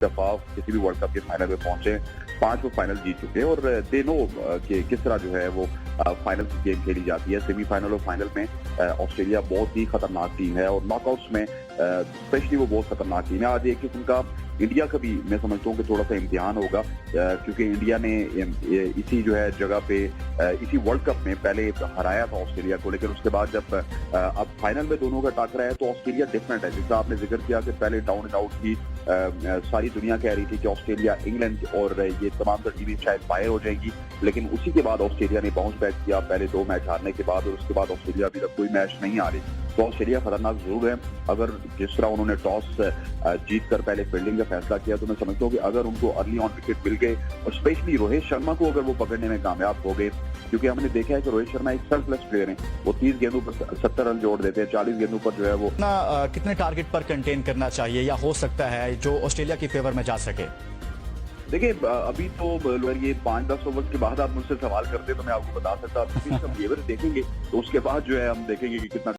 दफा किसी भी वर्ल्ड कप के फाइनल में पहुंचे, 5 वो फाइनल जीत चुके हैं और दे नो कि किस तरह जो है वो फाइनल की गेम खेली जाती है। सेमीफाइनल और फाइनल में ऑस्ट्रेलिया बहुत ही खतरनाक टीम है और नॉकआउट्स में स्पेशली वो बहुत खतरनाक टीम है। आज एक किस्म का इंडिया का भी मैं समझता हूँ कि थोड़ा सा इम्तिहान होगा, क्योंकि इंडिया ने इसी जो है जगह पे इसी वर्ल्ड कप में पहले हराया था ऑस्ट्रेलिया को, लेकिन उसके बाद जब अब फाइनल में दोनों का टकरा है तो ऑस्ट्रेलिया डिफरेंट है। जैसा आपने जिक्र किया कि पहले डाउन एंड आउट की सारी दुनिया कह रही थी कि ऑस्ट्रेलिया, इंग्लैंड और ये तमाम तर टीमें शायद बाहर हो जाएंगी, लेकिन उसी के बाद ऑस्ट्रेलिया ने बाउंस बैक किया पहले 2 मैच हारने के बाद, और उसके बाद ऑस्ट्रेलिया अभी तक कोई मैच नहीं हारी। तो ऑस्ट्रेलिया खतरनाक जरूर है। अगर जिस तरह उन्होंने टॉस जीत कर पहले फील्डिंग का फैसला किया, तो मैं समझता हूँ कि अगर उनको अर्ली ऑन विकेट मिल गए और स्पेशली रोहित शर्मा को अगर वो पकड़ने में कामयाब हो गए, क्योंकि हमने देखा है कि रोहित शर्मा एक सेल्फलेस प्लेयर है, वो 30 गेंदों पर 70 रन जोड़ देते हैं, 40 गेंदों पर जो है वो कितने टारगेट पर कंटेन करना चाहिए या हो सकता है जो ऑस्ट्रेलिया की फेवर में जा सके? देखिए अभी तो ये 5-10 ओवर के बाद आप मुझसे सवाल करते तो मैं आपको बता सकता, आप इसका बिहेवियर देखेंगे तो उसके बाद जो है हम देखेंगे कि कितना